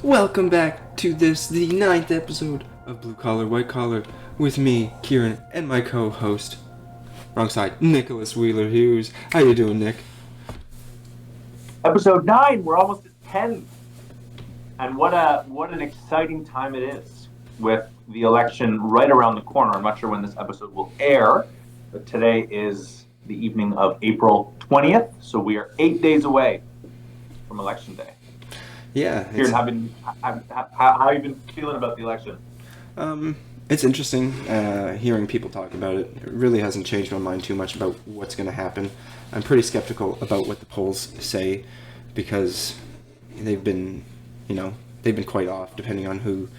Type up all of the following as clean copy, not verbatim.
Welcome back to the ninth episode of Blue Collar, White Collar, with me, Kieran, and my co-host, wrong side, Nicholas Wheeler Hughes. How you doing, Nick? Episode 9, we're almost at 10. And what an exciting time it is with the election right around the corner. I'm not sure when this episode will air, but today is the evening of April 20th, so we are 8 days away from Election Day. Yeah. Kieran, how have you been feeling about the election? It's interesting hearing people talk about it. It really hasn't changed my mind too much about what's going to happen. I'm pretty skeptical about what the polls say because they've been quite off depending on who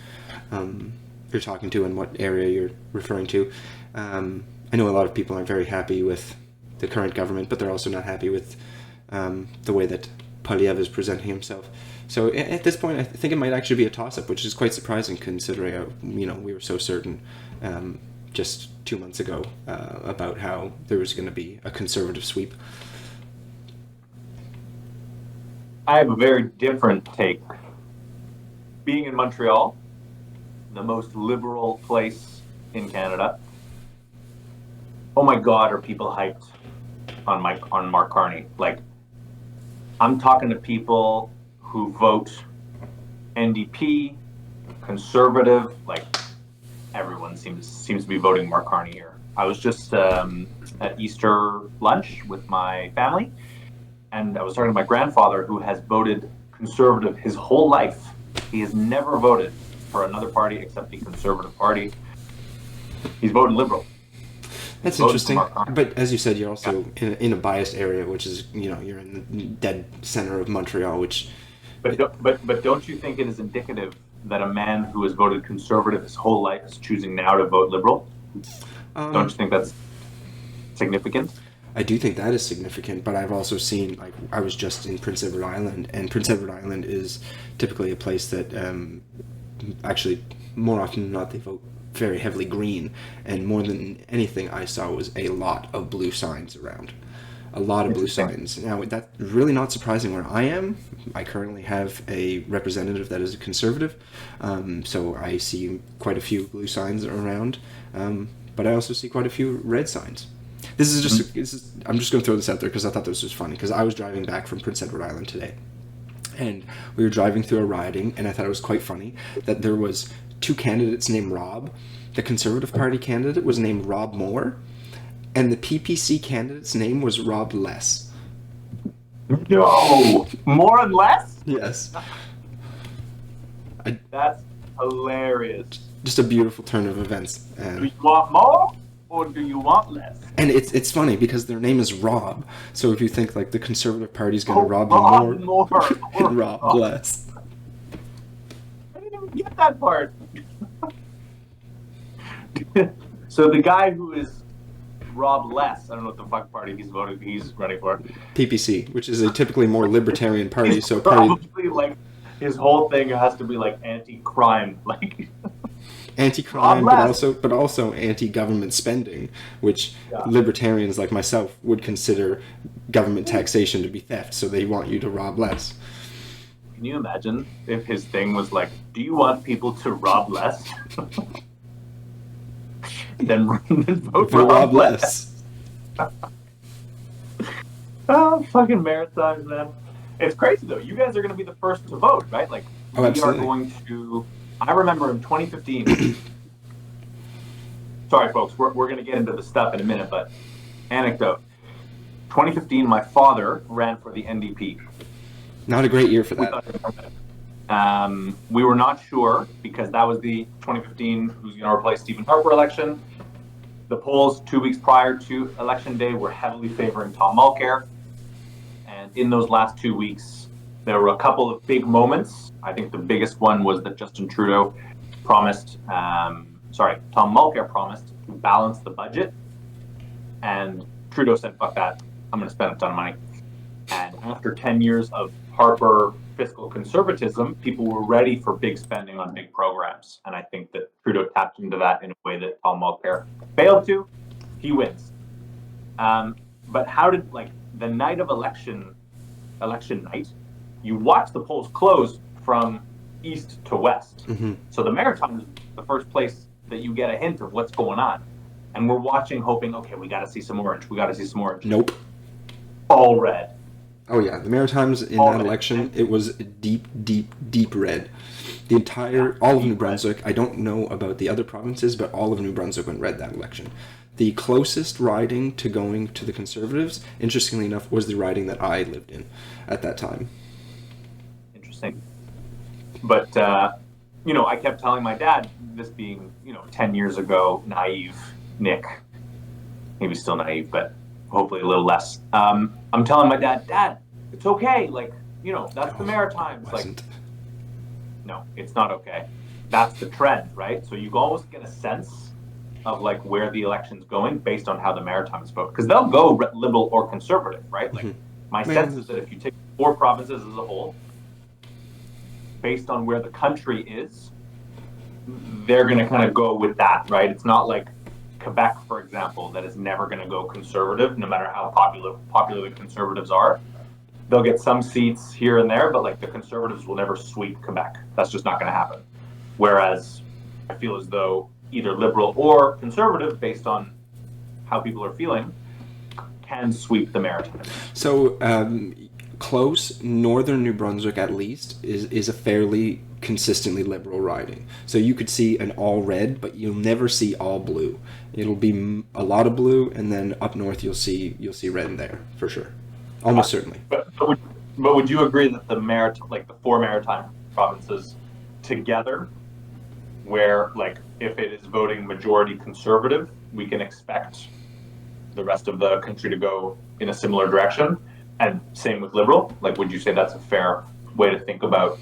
you're talking to and what area you're referring to. I know a lot of people aren't very happy with the current government, but they're also not happy with the way that Polyev is presenting himself. So at this point, I think it might actually be a toss-up, which is quite surprising considering, we were so certain just 2 months ago about how there was going to be a conservative sweep. I have a very different take. Being in Montreal, the most liberal place in Canada, oh my God, are people hyped on Mark Carney? Like, I'm talking to people who vote NDP, conservative, like everyone seems to be voting Mark Carney here. I was just at Easter lunch with my family, and I was talking to my grandfather who has voted conservative his whole life. He has never voted for another party except the Conservative Party. He's voting Liberal. That's interesting. But as you said, you're also in a biased area, which is, you're in the dead center of Montreal, which... But don't you think it is indicative that a man who has voted Conservative his whole life is choosing now to vote Liberal? Don't you think that's significant? I do think that is significant, but I've also seen, I was just in Prince Edward Island, and Prince Edward Island is typically a place that actually, more often than not, they vote very heavily green, and more than anything I saw was a lot of blue signs around. A lot of blue signs. Now, that's really not surprising where I am. I currently have a representative that is a conservative, so I see quite a few blue signs around, but I also see quite a few red signs. I'm just going to throw this out there because I thought this was funny, because I was driving back from Prince Edward Island today, and we were driving through a riding, and I thought it was quite funny that there was two candidates named Rob. The Conservative Party candidate was named Rob Moore, and the PPC candidate's name was Rob Less. No! More and less? Yes. That's hilarious. Just a beautiful turn of events. Do you want more, or do you want less? And it's funny because their name is Rob. So if you think the Conservative Party's going to rob you more and Rob Less. I didn't even get that part. So the guy who is Rob Less, I don't know what the fuck party he's running for. PPC, which is a typically more libertarian party. He's probably his whole thing has to be anti-crime, anti-crime, but also anti-government spending, which libertarians like myself would consider government taxation to be theft. So they want you to rob less. Can you imagine if his thing was do you want people to rob less? then vote for Rob Less. Oh, fucking maritimes, man. It's crazy, though. You guys are going to be the first to vote, right? We absolutely. Are going to... I remember in 2015... Sorry, folks. We're going to get into the stuff in a minute, but anecdote. 2015, my father ran for the NDP. Not a great year for that. We were not sure because that was the 2015 who's going to replace Stephen Harper election. The polls 2 weeks prior to Election Day were heavily favoring Tom Mulcair. And in those last 2 weeks, there were a couple of big moments. I think the biggest one was that Justin Trudeau Tom Mulcair promised to balance the budget. And Trudeau said, fuck that, I'm going to spend a ton of money. And after 10 years of Harper fiscal conservatism, people were ready for big spending on big programs. And I think that Trudeau tapped into that in a way that Tom Mulcair failed to. He wins. But how did, the night of election night, you watch the polls close from east to west. Mm-hmm. So the Maritimes is the first place that you get a hint of what's going on. And we're watching, hoping, okay, we got to see some orange. We got to see some orange. Nope. All red. Oh yeah, the Maritimes in All that red. election, it was deep, deep, deep red. The entire, all of New Brunswick, I don't know about the other provinces, but all of New Brunswick went red that election. The closest riding to going to the Conservatives, interestingly enough, was the riding that I lived in at that time. Interesting. But, I kept telling my dad, this being, 10 years ago, naive Nick, maybe still naive, but hopefully a little less. I'm telling my dad, it's okay. That's the Maritimes. No, it's not okay. That's the trend, right? So you almost get a sense of where the election's going based on how the Maritimes vote, because they'll go liberal or conservative, right? My sense is that if you take 4 provinces as a whole, based on where the country is, they're going to kind of go with that, right? It's not like Quebec, for example, that is never going to go conservative, no matter how popular the Conservatives are. They'll get some seats here and there, but the Conservatives will never sweep Quebec. That's just not going to happen. Whereas I feel as though either Liberal or Conservative, based on how people are feeling, can sweep the Maritimes. So close northern New Brunswick, at least, is a fairly consistently Liberal riding. So you could see an all red, but you'll never see all blue. It'll be a lot of blue, and then up north you'll see red in there for sure, almost certainly. But would you agree that the 4 Maritime provinces together, where if it is voting majority Conservative, we can expect the rest of the country to go in a similar direction, and same with Liberal? Would you say that's a fair way to think about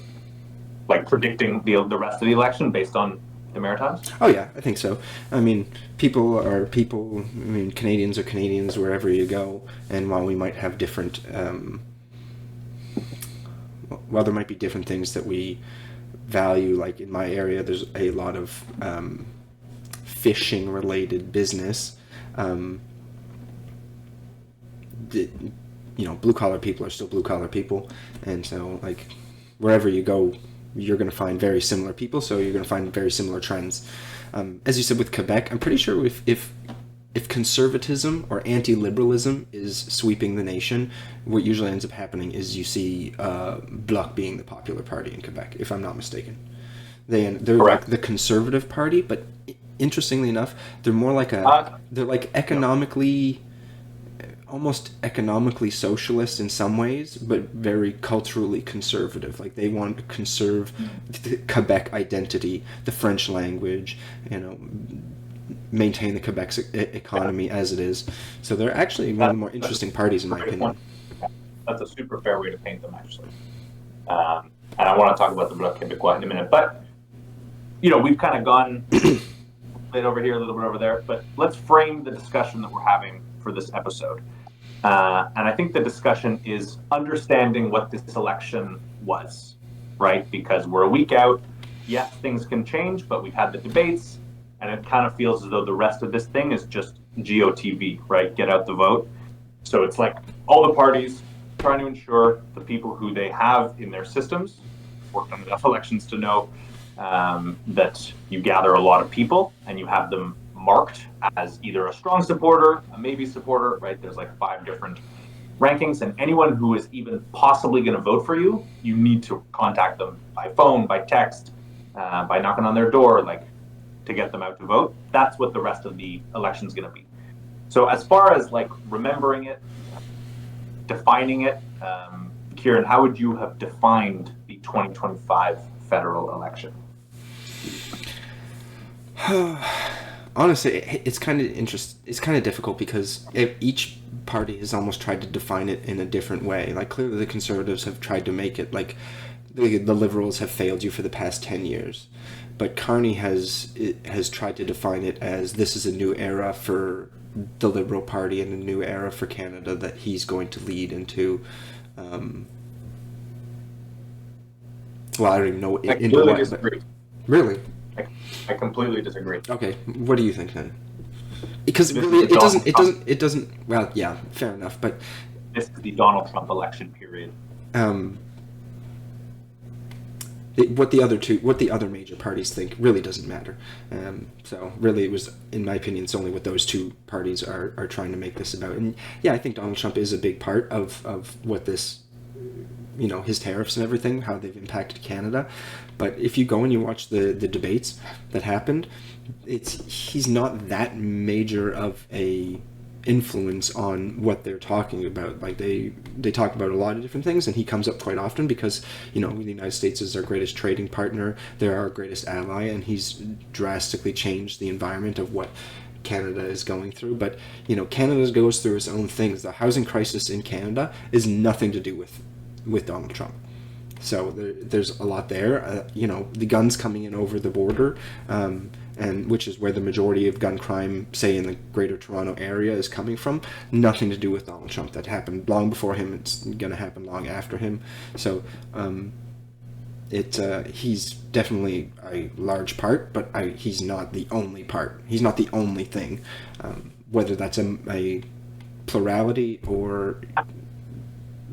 predicting the rest of the election based on the Maritimes? Oh yeah, I think so. I mean, people are people. I mean, Canadians are Canadians wherever you go. And while we might have different, while there might be different things that we value, in my area, there's a lot of fishing related business. Blue collar people are still blue collar people, and so wherever you go, you're going to find very similar people, so you're going to find very similar trends. As you said with Quebec, I'm pretty sure if conservatism or anti-liberalism is sweeping the nation, what usually ends up happening is you see Bloc being the popular party in Quebec, if I'm not mistaken. They're Correct. The conservative party, but interestingly enough, they're more they're economically, almost economically socialist in some ways, but very culturally conservative. They want to conserve the Quebec identity, the French language, maintain the Quebec's economy as it is. So they're actually one of the more interesting parties, in my opinion. That's a super fair way to paint them, actually. And I want to talk about the Bloc Québécois in a minute, but we've kind of gone a bit over here, a little bit over there. But let's frame the discussion that we're having for this episode. And I think the discussion is understanding what this election was, right? Because we're a week out. Yes, things can change, but we've had the debates, and it kind of feels as though the rest of this thing is just GOTV, right? Get out the vote. So it's all the parties trying to ensure the people who they have in their systems, worked on enough elections to know that you gather a lot of people and you have them marked as either a strong supporter, a maybe supporter, right? There's 5 different rankings, and anyone who is even possibly going to vote for you, you need to contact them by phone, by text, by knocking on their door, to get them out to vote. That's what the rest of the election is going to be. So as far as remembering it, defining it, Kieran, how would you have defined the 2025 federal election? Honestly, it's kind of difficult because each party has almost tried to define it in a different way. Clearly the Conservatives have tried to make it the Liberals have failed you for the past 10 years. But Carney has tried to define it as this is a new era for the Liberal Party and a new era for Canada that he's going to lead into. Well, I don't even know. I completely disagree. Really? I completely disagree. Okay, what do you think then? Because really, it doesn't. Well, yeah, fair enough. But this is the Donald Trump election period. what the other major parties think really doesn't matter. So really, it was, in my opinion, it's only what those two parties are trying to make this about. And yeah, I think Donald Trump is a big part of what this, his tariffs and everything, how they've impacted Canada. But if you go and you watch the debates that happened, he's not that major of a influence on what they're talking about. Like they talk about a lot of different things, and he comes up quite often because the United States is our greatest trading partner, they're our greatest ally, and he's drastically changed the environment of what Canada is going through. But Canada goes through its own things. The housing crisis in Canada is nothing to do with Donald Trump. So there's a lot there. The guns coming in over the border, and which is where the majority of gun crime, say in the Greater Toronto Area, is coming from. Nothing to do with Donald Trump. That happened long before him. It's going to happen long after him. So he's definitely a large part, but he's not the only part. He's not the only thing. Whether that's a plurality or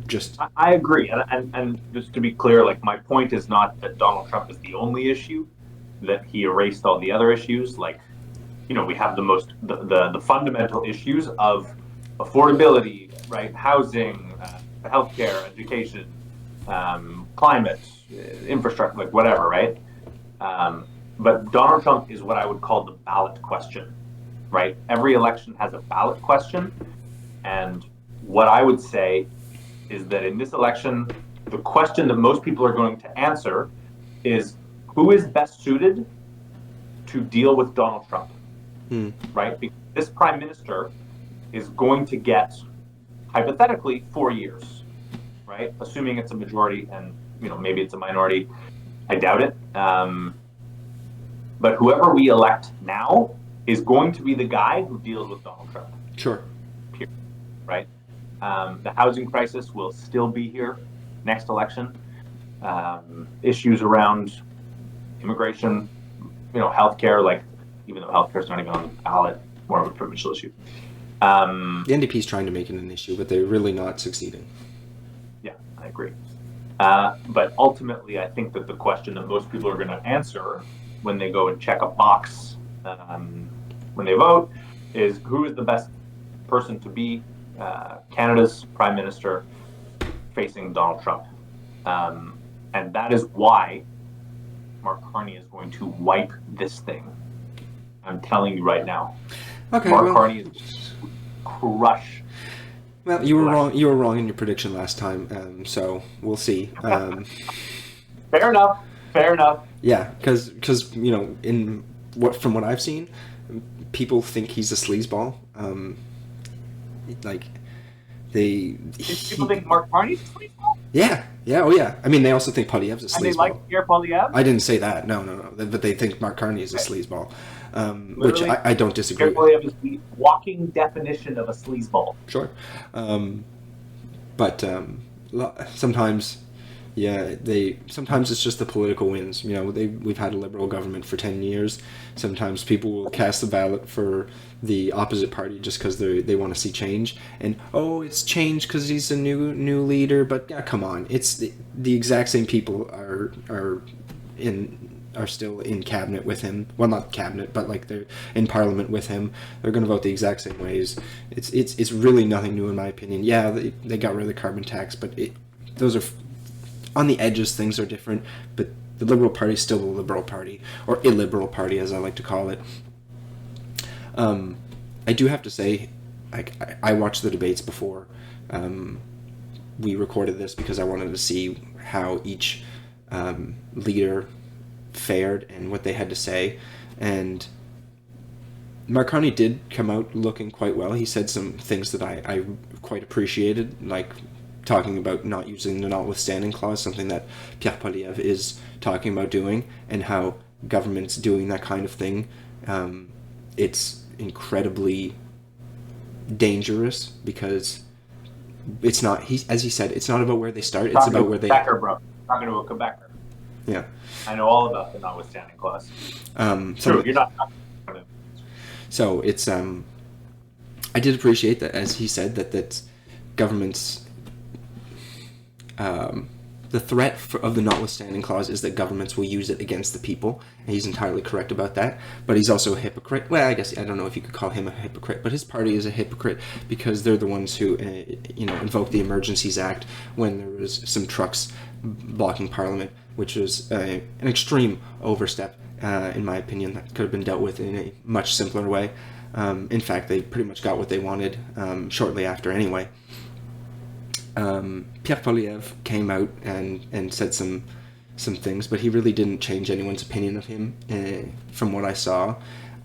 just... I agree, and just to be clear, like, my point is not that Donald Trump is the only issue, that he erased all the other issues. Like, we have the fundamental issues of affordability, right? Housing, healthcare, education, climate, infrastructure, like whatever, right? But Donald Trump is what I would call the ballot question, right? Every election has a ballot question, and what I would say is that in this election, the question that most people are going to answer is, who is best suited to deal with Donald Trump, right? Because this prime minister is going to get, hypothetically, 4 years, right? Assuming it's a majority, and maybe it's a minority. I doubt it. But whoever we elect now is going to be the guy who deals with Donald Trump. Sure. Period. Right? The housing crisis will still be here next election. Issues around immigration, healthcare, like, even though healthcare is not even on the ballot, more of a provincial issue. The NDP is trying to make it an issue, but they're really not succeeding. Yeah, I agree. But ultimately, I think that the question that most people are going to answer when they go and check a box when they vote is, who is the best person to be Canada's prime minister facing Donald Trump? And that is why Mark Carney is going to wipe this thing. I'm telling you right now. Okay, Mark Carney is going to crush. Well, you were wrong. You were wrong in your prediction last time, so we'll see. Fair enough. Yeah, because from what I've seen, people think he's a sleazeball. People think Mark Carney's a sleazeball? Yeah, oh yeah. I mean, they also think Poilievre's a sleazeball. And they like Pierre Poilievre? I didn't say that. No. But they think Mark Carney is a sleazeball, which I don't disagree with. Pierre Poilievre is the walking definition of a sleazeball. Sure. But sometimes, sometimes it's just the political wins. We've had a Liberal government for 10 years. Sometimes people will cast the ballot for the opposite party just because they want to see change. And, it's change because he's a new leader. But yeah, come on, it's the exact same people are still in cabinet with him. Well, not cabinet, but like they're in parliament with him. They're going to vote the exact same ways. It's really nothing new in my opinion. Yeah, they got rid of the carbon tax, but those are on the edges. Things are different, but the Liberal Party is still the Liberal Party, or illiberal party as I like to call it. I do have to say, I watched the debates before we recorded this because I wanted to see how each leader fared and what they had to say. And Mark Carney did come out looking quite well. He said some things that I quite appreciated, like talking about not using the notwithstanding clause, something that Pierre Poilievre is talking about doing, and how governments doing that kind of thing, it's incredibly dangerous because it's not, as he said, it's not about where they start, it's about where they... Quebecer, bro. Talking to a Quebecer. Yeah. I know all about the notwithstanding clause. True, you're not... So it's, I did appreciate that, as he said, that governments the threat of the notwithstanding clause is that governments will use it against the people, and he's entirely correct about that. But he's also a hypocrite. Well, I guess I don't know if you could call him a hypocrite, but his party is a hypocrite because they're the ones who, invoked the Emergencies Act when there was some trucks blocking Parliament, which was an extreme overstep, in my opinion, that could have been dealt with in a much simpler way. In fact, they pretty much got what they wanted shortly after anyway. Pierre Poilievre came out and said some things, but he really didn't change anyone's opinion of him from what I saw.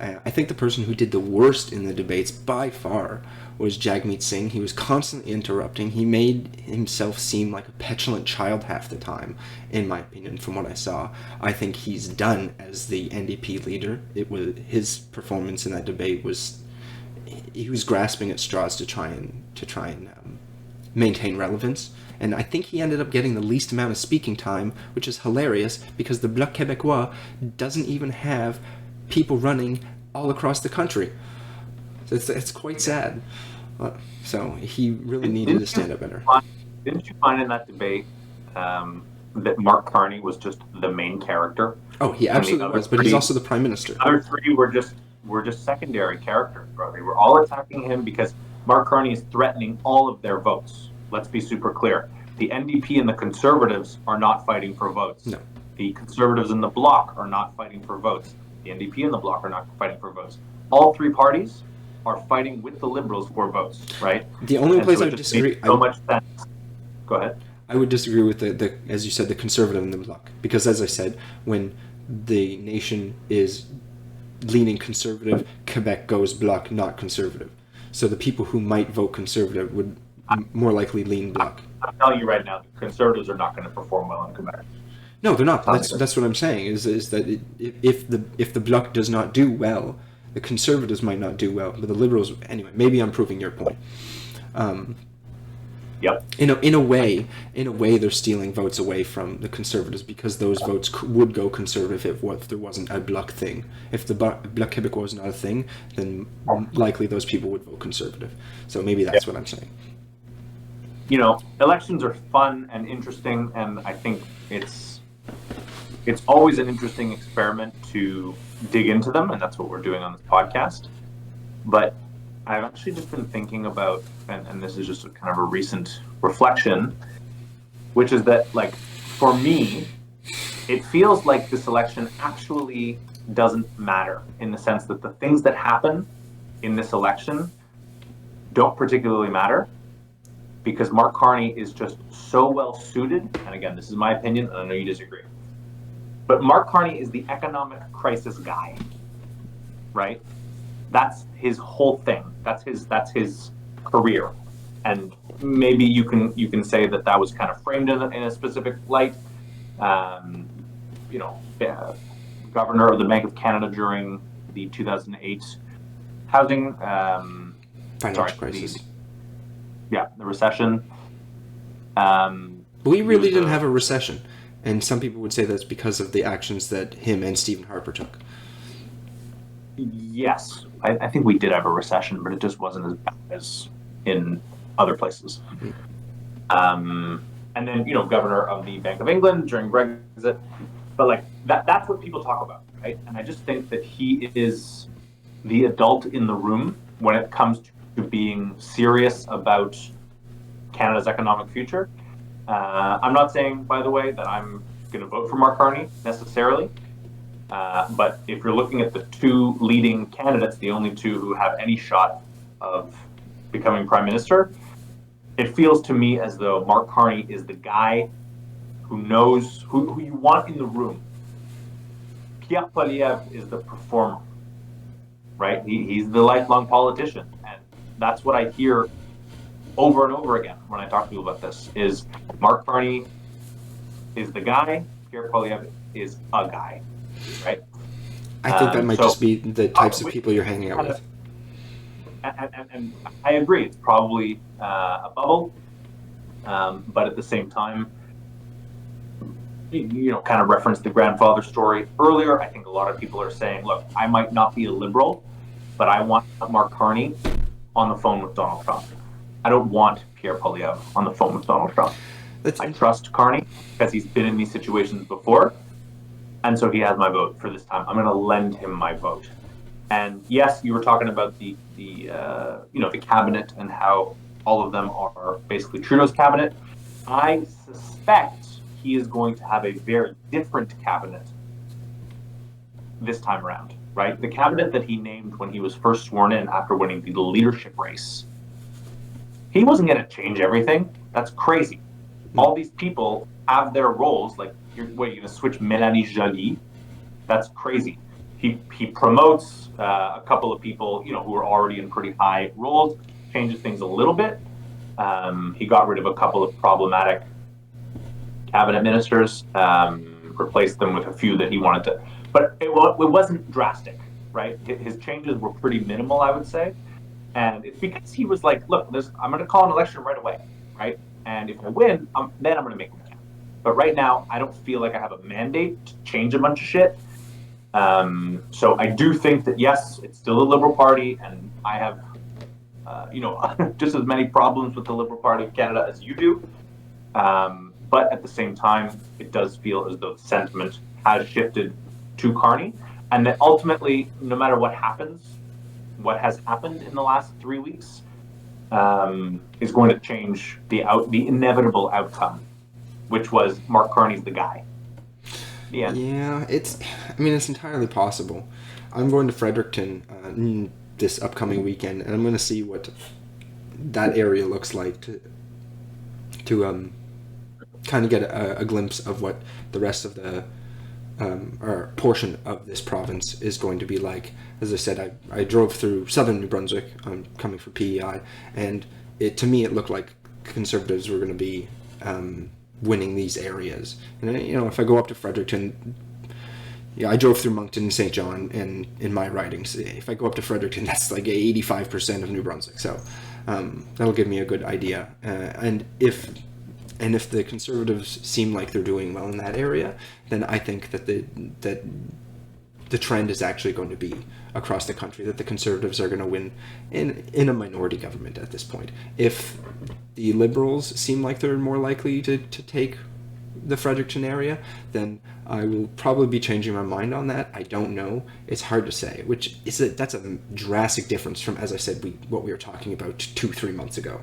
I think the person who did the worst in the debates by far was Jagmeet Singh. He was constantly interrupting. He made himself seem like a petulant child half the time, in my opinion, from what I saw. I think he's done as the NDP leader. It was his performance in that debate he was grasping at straws to try and maintain relevance. And I think he ended up getting the least amount of speaking time, which is hilarious because the Bloc Québécois doesn't even have people running all across the country. It's quite sad. So he really needed to stand up better. Didn't you find in that debate that Mark Carney was just the main character? Oh, he absolutely was, but he's also the prime minister. The other three were just secondary characters, bro. They were all attacking him because Mark Carney is threatening all of their votes. Let's be super clear. The NDP and the Conservatives are not fighting for votes. No. The Conservatives and the Bloc are not fighting for votes. The NDP and the Bloc are not fighting for votes. All three parties are fighting with the Liberals for votes, right? The only place I would disagree... So much sense. Go ahead. I would disagree with the as you said, the Conservative and the Bloc. Because as I said, when the nation is leaning Conservative, Quebec goes Bloc, not Conservative. So the people who might vote Conservative would more likely lean Bloc. I'm telling you right now, the Conservatives are not going to perform well in Quebec. No, they're not. That's what I'm saying. Is that if the Bloc does not do well, the Conservatives might not do well, but the Liberals anyway. Maybe I'm proving your point. Yep. In a way, they're stealing votes away from the Conservatives because those votes would go Conservative if there wasn't a Bloc thing. If the Bloc Québécois was not a thing, then likely those people would vote Conservative. So maybe that's what I'm saying. Elections are fun and interesting, and I think it's always an interesting experiment to dig into them, and that's what we're doing on this podcast. But I've actually just been thinking about, and this is just kind of a recent reflection, which is that, like, for me, it feels like this election actually doesn't matter in the sense that the things that happen in this election don't particularly matter because Mark Carney is just so well suited. And again, this is my opinion, and I know you disagree. But Mark Carney is the economic crisis guy, right? That's his whole thing. That's his career. And maybe you can say that was kind of framed in a specific light. Governor of the Bank of Canada during the 2008 housing financial crisis. The recession. We really didn't have a recession, and some people would say that's because of the actions that him and Stephen Harper took. Yes, I think we did have a recession, but it just wasn't as bad as in other places. Mm-hmm. And then, Governor of the Bank of England during Brexit. But like that's what people talk about, right? And I just think that he is the adult in the room when it comes to being serious about Canada's economic future. I'm not saying, by the way, that I'm going to vote for Mark Carney necessarily. But if you're looking at the two leading candidates, the only two who have any shot of becoming prime minister, it feels to me as though Mark Carney is the guy who knows who you want in the room. Pierre Poilievre is the performer, right? He's the lifelong politician. And that's what I hear over and over again when I talk to people about this, is Mark Carney is the guy, Pierre Poilievre is a guy, right? I think that might just be the types of people you're hanging out with. And I agree, it's probably a bubble, but at the same time, kind of referenced the grandfather story earlier. I think a lot of people are saying, look, I might not be a liberal, but I want Mark Carney on the phone with Donald Trump. I don't want Pierre Poilievre on the phone with Donald Trump. I trust Carney because he's been in these situations before, and so he has my vote for this time. I'm going to lend him my vote. And yes, you were talking about the cabinet and how all of them are basically Trudeau's cabinet. I suspect he is going to have a very different cabinet this time around, right? The cabinet that he named when he was first sworn in after winning the leadership race, he wasn't going to change everything. That's crazy. All these people have their roles. Like, you're going to switch Mélanie Joly? That's crazy. He promotes a couple of people, who are already in pretty high roles, changes things a little bit. He got rid of a couple of problematic cabinet ministers, replaced them with a few that he wanted to. But it wasn't drastic, right? His changes were pretty minimal, I would say. And it's because he was like, look, I'm going to call an election right away, right? And if I win, then I'm going to make them count. But right now, I don't feel like I have a mandate to change a bunch of shit. So I do think that, yes, it's still the Liberal Party, and I have, just as many problems with the Liberal Party of Canada as you do. But at the same time, it does feel as though the sentiment has shifted to Carney, and that ultimately, no matter what happens, what has happened in the last 3 weeks is going to change the inevitable outcome, which was Mark Carney's the guy. Yeah, it's entirely possible. I'm going to Fredericton this upcoming weekend, and I'm going to see what that area looks like to kind of get a glimpse of what the rest of the or portion of this province is going to be like. As I said, I drove through southern New Brunswick. I'm coming for PEI, and to me it looked like Conservatives were going to be winning these areas. And if I go up to Fredericton, I drove through Moncton and St. John, and in my ridings, if I go up to Fredericton, that's like 85% of New Brunswick. So that'll give me a good idea. And if the Conservatives seem like they're doing well in that area, then I think that the trend is actually going to be across the country that the Conservatives are going to win in a minority government at this point. If the Liberals seem like they're more likely to take the Fredericton area, then I will probably be changing my mind on that. I don't know. It's hard to say, that's a drastic difference from, as I said, what we were talking about 2-3 months ago.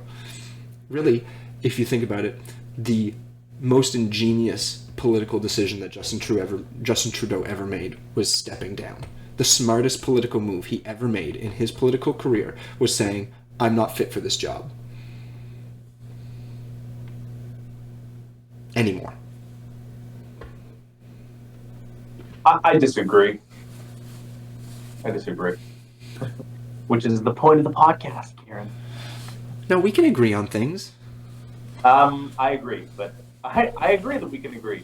Really, if you think about it, the most ingenious political decision that Justin Trudeau ever made was stepping down. The smartest political move he ever made in his political career was saying, I'm not fit for this job anymore. I disagree. Which is the point of the podcast, Kieran. No, we can agree on things. I agree, but I agree that we can agree.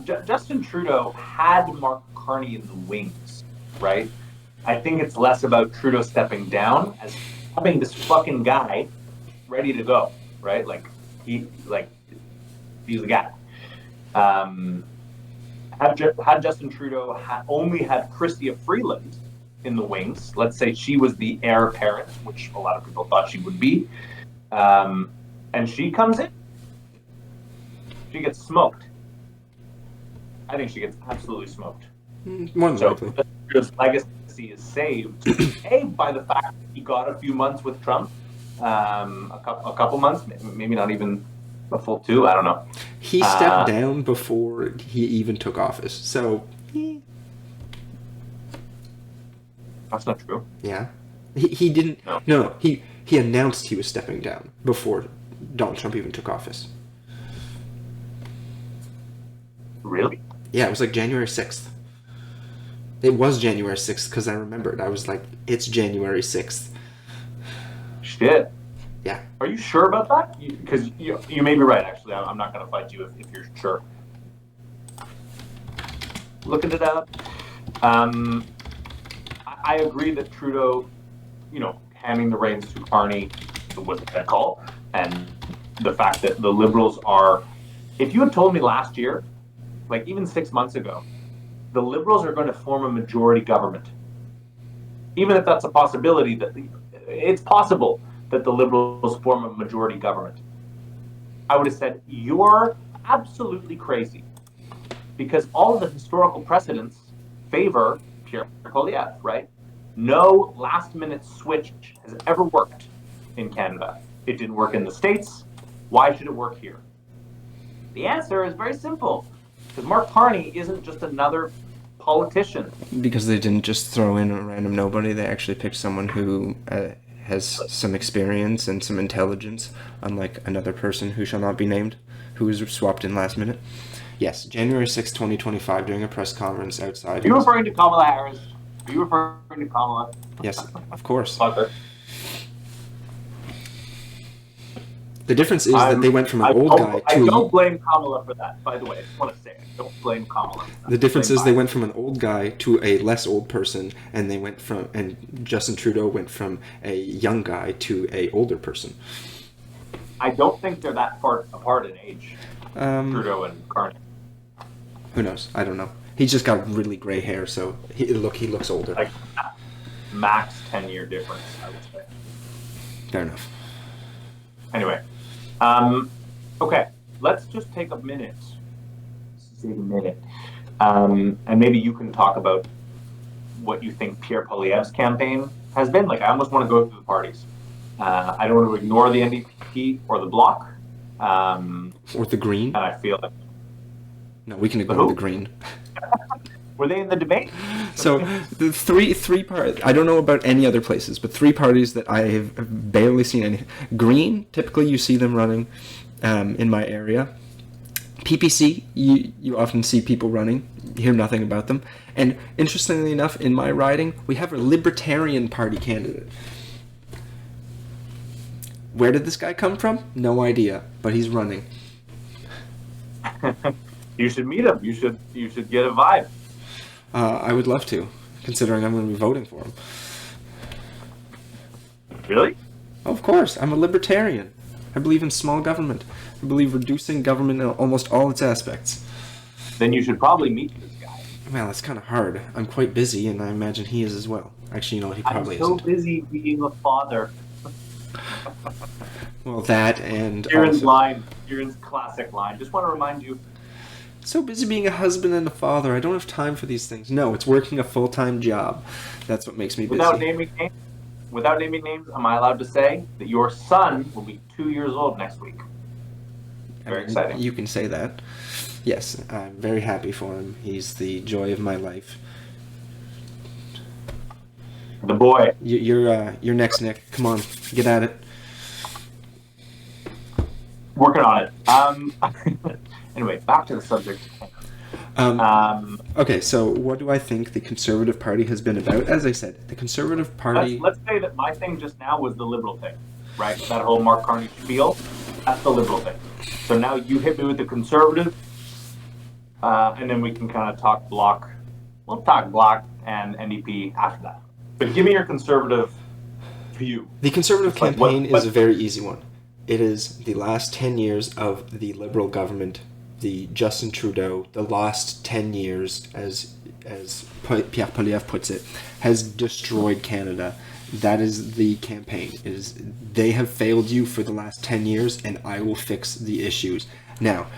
Justin Trudeau had Mark Carney in the wings, right? I think it's less about Trudeau stepping down as having this fucking guy ready to go, right? He's the guy. Had Justin Trudeau only had Chrystia Freeland in the wings, let's say she was the heir apparent, which a lot of people thought she would be, and she comes in, she gets smoked. I think she gets absolutely smoked. More than likely. So Trudeau's legacy is saved, by the fact that he got a few months with Trump, a couple months, maybe not even a full 2, I don't know. He stepped down before he even took office, so... That's not true. Yeah. He didn't... No. He announced he was stepping down before Donald Trump even took office. Really? Yeah, it was like January 6th. It was January 6th because I remembered. I was like, it's January 6th. Shit. Yeah. Are you sure about that? Because you may be right, actually. I'm not going to fight you if you're sure. Looking it up. I agree that Trudeau, handing the reins to Carney was a bad call. And the fact that the Liberals are... If you had told me last year, like even 6 months ago, the Liberals are going to form a majority government. Even if that's a possibility, it's possible that the Liberals form a majority government. I would have said, you're absolutely crazy. Because all of the historical precedents favor Pierre Poilievre, right? No last-minute switch has ever worked in Canada. It didn't work in the States. Why should it work here? The answer is very simple. Because Mark Carney isn't just another politician. Because they didn't just throw in a random nobody. They actually picked someone who has some experience and some intelligence, unlike another person who shall not be named, who was swapped in last minute. Yes, January 6, 2025, during a press conference outside. Are you referring to Kamala Harris? Are you referring to Kamala? Yes, of course. Okay. The difference is that they went from an old guy to... I don't blame Kamala for that, by the way. I just want to say it. I don't blame Kamala. The difference is they went from an old guy to a less old person, and Justin Trudeau went from a young guy to a older person. I don't think they're that far apart in age, Trudeau and Carney. Who knows? I don't know. He's just got really gray hair, so he looks older. Like, max 10-year difference, I would say. Fair enough. Anyway, okay, let's just take a minute. And maybe you can talk about what you think Pierre Poilievre's campaign has been. Like, I almost want to go through the parties. I don't want to ignore the NDP or the Bloc. Or the Green. And I feel like... No, we can ignore the Green. Were they in the debate? So the three parties, I don't know about any other places, but three parties that I have barely seen any. Green, typically you see them running in my area. PPC, you often see people running, you hear nothing about them. And interestingly enough, in my riding, we have a Libertarian Party candidate. Where did this guy come from? No idea, but he's running. You should meet him. You should get a vibe. I would love to, considering I'm going to be voting for him. Really? Of course, I'm a libertarian. I believe in small government. I believe reducing government in almost all its aspects. Then you should probably meet this guy. Well, it's kind of hard. I'm quite busy, and I imagine he is as well. Actually, he probably isn't. I'm so busy being a father. Well, that and Kieran's line. Kieran's classic line. Just want to remind you. So busy being a husband and a father. I don't have time for these things. No, it's working a full-time job. That's what makes me busy. Without naming names, am I allowed to say that your son will be 2 years old next week? Very exciting. You can say that. Yes, I'm very happy for him. He's the joy of my life. The boy. You're next, Nick. Come on, get at it. Working on it. Anyway, back to the subject. Okay, so what do I think the Conservative Party has been about? As I said, the Conservative Party... Let's say that my thing just now was the Liberal thing, right? That whole Mark Carney spiel, that's the Liberal thing. So now you hit me with the Conservative, and then we can kind of talk Bloc. We'll talk Bloc and NDP after that. But give me your Conservative view. The Conservative campaign is a very easy one. It is the last 10 years of the Liberal government, the Justin Trudeau, the last 10 years, as Pierre Poilievre puts it, has destroyed Canada. That is the campaign. They have failed you for the last 10 years, and I will fix the issues. Now,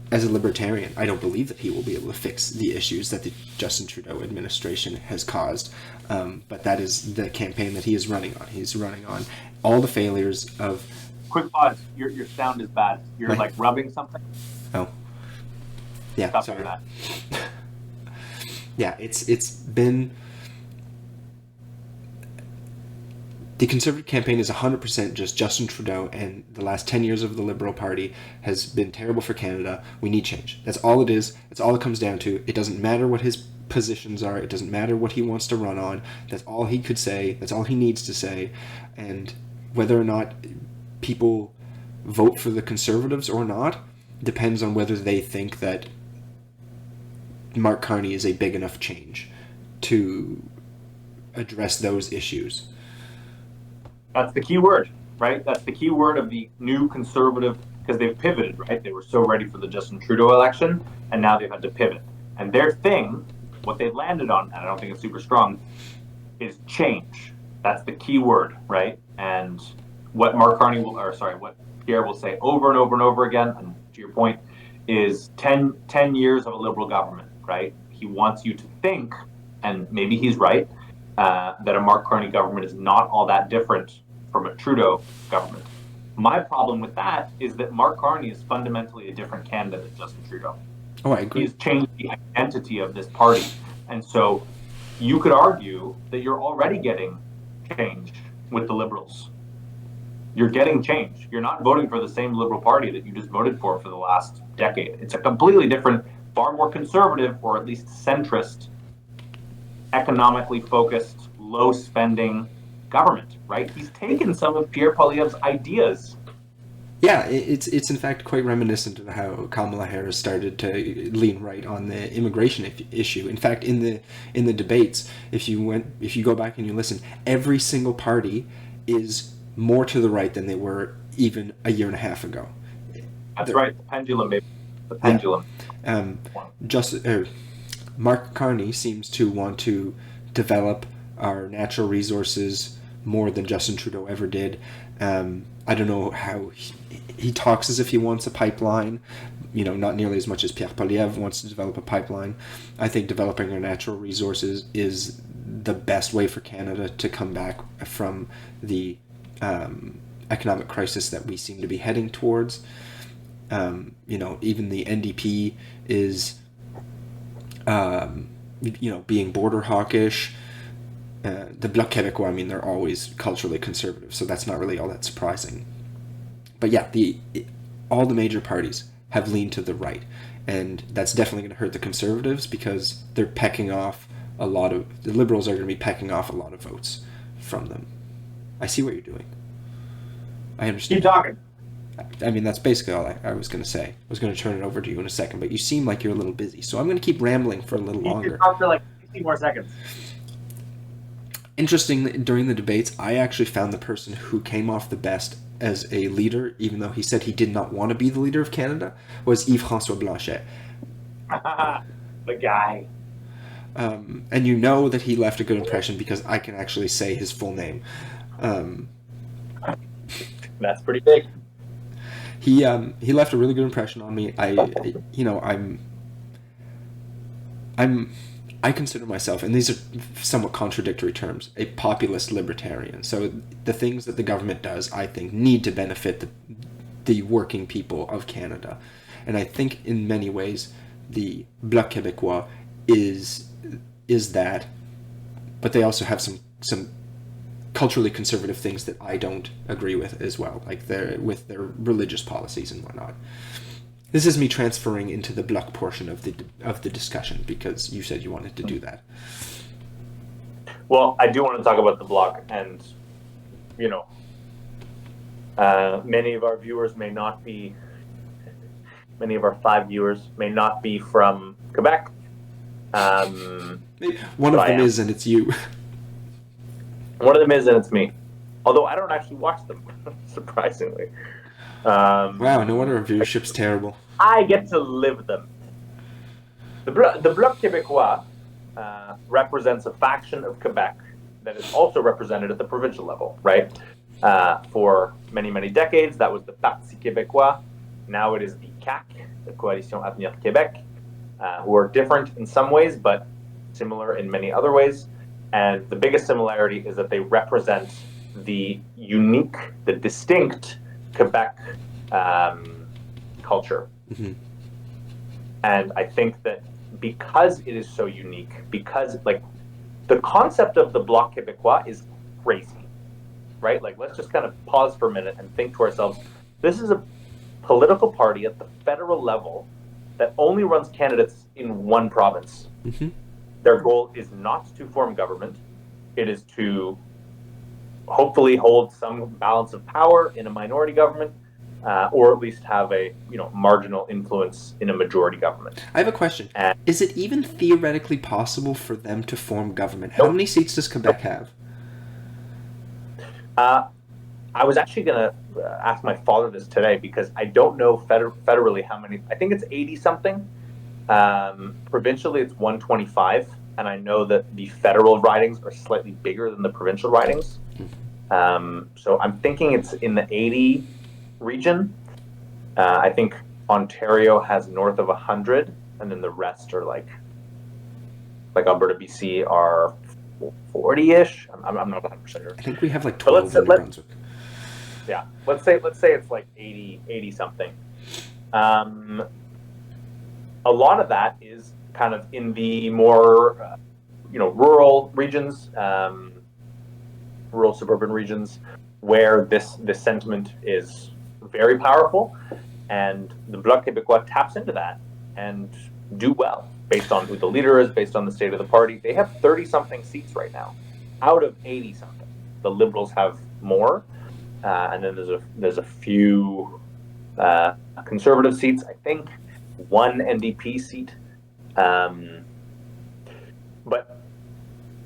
as a libertarian, I don't believe that he will be able to fix the issues that the Justin Trudeau administration has caused, but that is the campaign that he is running on. He's running on all the failures of... Quick pause. Your sound is bad. You're like rubbing something. Oh. Yeah, Stop sorry. that. Yeah, it's been... The Conservative campaign is 100% just Justin Trudeau, and the last 10 years of the Liberal Party has been terrible for Canada. We need change. That's all it is. That's all it comes down to. It doesn't matter what his positions are. It doesn't matter what he wants to run on. That's all he could say. That's all he needs to say. And whether or not people vote for the Conservatives or not depends on whether they think that Mark Carney is a big enough change to address those issues. That's the key word, right? That's the key word of the new Conservative, because they've pivoted, right? They were so ready for the Justin Trudeau election, and now they've had to pivot. And their thing, what they've landed on, and I don't think it's super strong, is change. That's the key word, right? And what Pierre Pierre will say over and over and over again, and to your point, is 10 years of a Liberal government, right? He wants you to think, and maybe he's right, that a Mark Carney government is not all that different from a Trudeau government. My problem with that is that Mark Carney is fundamentally a different candidate than Justin Trudeau. Oh, I agree. He's changed the identity of this party. And so you could argue that you're already getting change with the Liberals. You're getting change. You're not voting for the same Liberal Party that you just voted for the last decade. It's a completely different, far more conservative, or at least centrist, economically focused, low spending government, right? He's taken some of Pierre Poilievre's ideas. Yeah, it's in fact quite reminiscent of how Kamala Harris started to lean right on the immigration issue. In fact, in the debates, if you go back and you listen, every single party is more to the right than they were even a year and a half ago. That's right, the pendulum, baby. The pendulum. Yeah. Mark Carney seems to want to develop our natural resources more than Justin Trudeau ever did. I don't know how he talks as if he wants a pipeline, not nearly as much as Pierre Poilievre wants to develop a pipeline. I think developing our natural resources is the best way for Canada to come back from the economic crisis that we seem to be heading towards. Even the NDP is, being border hawkish. The Bloc Québécois, they're always culturally conservative, so that's not really all that surprising. But yeah, all the major parties have leaned to the right, and that's definitely going to hurt the Conservatives because they're pecking off the Liberals are going to be pecking off a lot of votes from them. I see what you're doing. I understand. Keep talking. That's basically all I was going to say. I was going to turn it over to you in a second, but you seem like you're a little busy, so I'm going to keep rambling for a little longer. You can talk for like 60 more seconds. Interesting, during the debates, I actually found the person who came off the best as a leader, even though he said he did not want to be the leader of Canada, was Yves-François Blanchet. The guy. And you know that he left a good impression because I can actually say his full name. That's pretty big. He left a really good impression on me. I consider myself, and these are somewhat contradictory terms, a populist libertarian. So the things that the government does, I think, need to benefit the working people of Canada. And I think in many ways the Bloc Québécois is that, but they also have some culturally conservative things that I don't agree with as well, like with their religious policies and whatnot. This is me transferring into the Bloc portion of the discussion because you said you wanted to do that. Well, I do want to talk about the Bloc, and many of our viewers may not be. Many of our 5 viewers may not be from Quebec. One of them is, and it's you. One of them is, and it's me. Although I don't actually watch them, surprisingly. Wow, no wonder our viewership's terrible. I get to live them. The Bloc Québécois represents a faction of Quebec that is also represented at the provincial level, right? For many, many decades, that was the Parti Québécois. Now it is the CAQ, the Coalition Avenir Québec, who are different in some ways, but similar in many other ways. And the biggest similarity is that they represent the unique, the distinct Quebec culture. Mm-hmm. And I think that because it is so unique, because the concept of the Bloc Québécois is crazy, right? Let's just kind of pause for a minute and think to ourselves, this is a political party at the federal level that only runs candidates in one province. Mm-hmm. Their goal is not to form government. It is to hopefully hold some balance of power in a minority government, or at least have a marginal influence in a majority government. I have a question. Is it even theoretically possible for them to form government? How many seats does Quebec have? I was actually going to ask my father this today because I don't know federally how many. I think it's 80-something. Provincially, it's 125, and I know that the federal ridings are slightly bigger than the provincial ridings. So I'm thinking it's in the 80 region. I think Ontario has north of 100, and then the rest are like Alberta, BC are 40-ish. I'm not 100% sure. I think we have like 12 in New Brunswick. Yeah, let's say it's like 80 something. A lot of that is kind of in the more rural regions, rural suburban regions, where this sentiment is very powerful, and the Bloc Québécois taps into that and do well based on who the leader is, based on the state of the party. They have 30-something seats right now out of 80-something. The Liberals have more, and then there's a few Conservative seats, I think, one NDP seat. But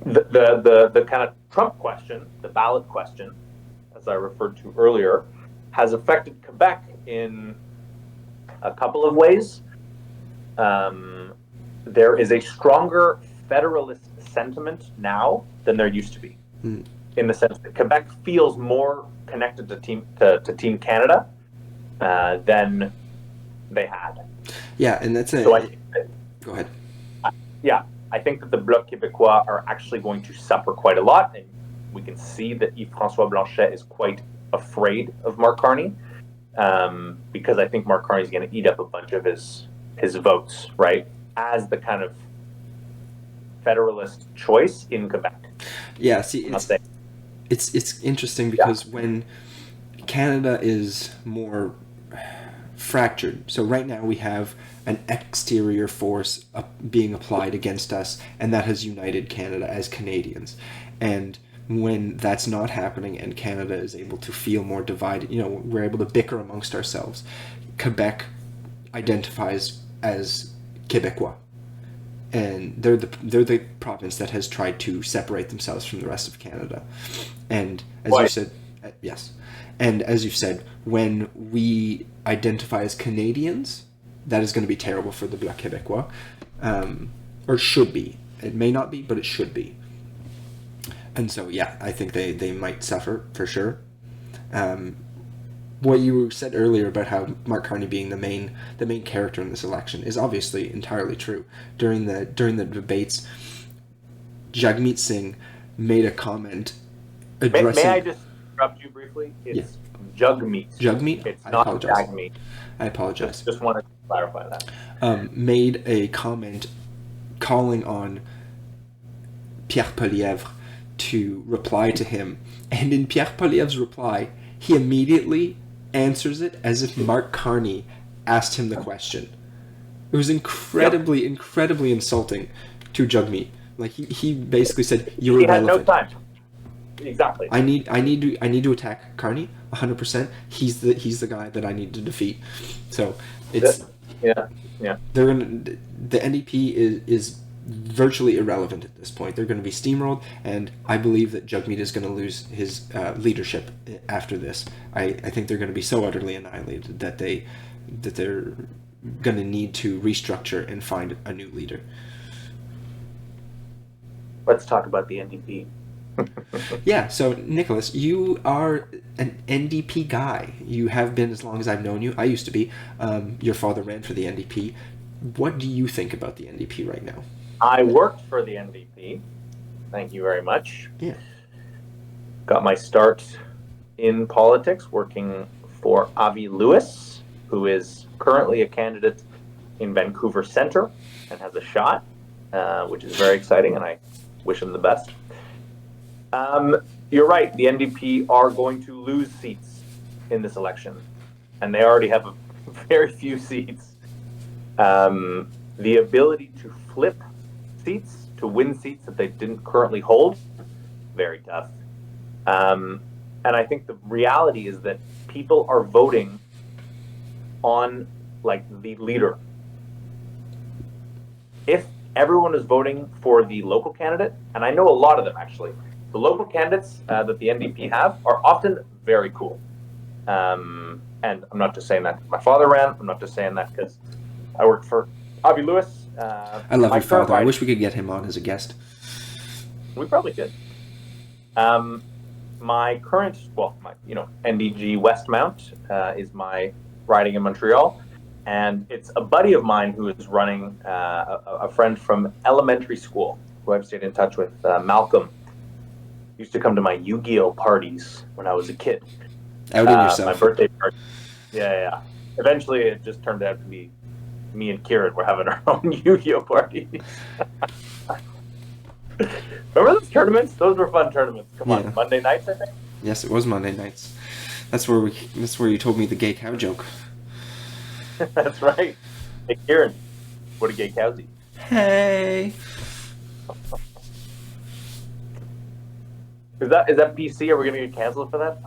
the kind of Trump question, the ballot question, as I referred to earlier, has affected Quebec in a couple of ways. There is a stronger federalist sentiment now than there used to be, in the sense that Quebec feels more connected to Team Canada than they had. Yeah, and that's go ahead. I think that the Bloc Québécois are actually going to suffer quite a lot, and we can see that Yves-François Blanchet is quite afraid of Mark Carney, because I think Mark Carney is going to eat up a bunch of his votes, right, as the kind of federalist choice in Quebec. Yeah, see, it's interesting because when Canada is more fractured, so right now we have an exterior force being applied against us, and that has united Canada as Canadians. And when that's not happening and Canada is able to feel more divided, we're able to bicker amongst ourselves, Quebec identifies as Québécois. And they're the province that has tried to separate themselves from the rest of Canada. And as you said, yes. And as you said, when we identify as Canadians, that is going to be terrible for the Bloc Québécois, or should be. It may not be, but it should be. And so, I think they might suffer for sure. What you said earlier about how Mark Carney being the main character in this election is obviously entirely true. During the debates, Jagmeet Singh made a comment addressing. May I just interrupt you briefly? It's Jagmeet. Jagmeet? It's not Jagmeet. I apologize. Just wanted to clarify that. Made a comment calling on Pierre Poilievre to reply to him, and in Pierre Poilievre's reply, he immediately answers it as if Mark Carney asked him the question. It was incredibly insulting to Jagmeet. Like he basically said, "You're irrelevant." He had no time. Exactly. I need to attack Carney 100%. He's the guy that I need to defeat. So it's They're gonna the NDP is virtually irrelevant at this point. They're going to be steamrolled, and I believe that Jagmeet is going to lose his leadership after this. I think they're going to be so utterly annihilated that they're going to need to restructure and find a new leader. Let's talk about the NDP. Yeah, so Nicholas, you are an NDP guy. You have been as long as I've known you. I used to be. Your father ran for the NDP. What do you think about the NDP right now? I worked for the NDP. Thank you very much. Yeah. Got my start in politics working for Avi Lewis, who is currently a candidate in Vancouver Centre and has a shot, which is very exciting, and I wish him the best. You're right. The NDP are going to lose seats in this election, and they already have a very few seats. The ability to flip seats, to win seats that they didn't currently hold, very tough. And I think the reality is that people are voting on the leader. If everyone is voting for the local candidate, and I know a lot of them actually, the local candidates that the NDP have are often very cool. And I'm not just saying that because my father ran. I'm not just saying that because I worked for Avi Lewis. I love your father. I wish we could get him on as a guest. We probably could. my current, NDG Westmount is my riding in Montreal. And it's a buddy of mine who is running a friend from elementary school who I've stayed in touch with, Malcolm. Used to come to my Yu-Gi-Oh parties when I was a kid. Outing yourself. My birthday party. Yeah. Eventually, it just turned out to be me and Kieran were having our own Yu-Gi-Oh party. Remember those tournaments? Those were fun tournaments. Come on, Monday nights, I think. Yes, it was Monday nights. That's where you told me the gay cow joke. That's right. Hey, Kieran, what a gay cows eat. Hey. Is that PC? Are we gonna get canceled for that?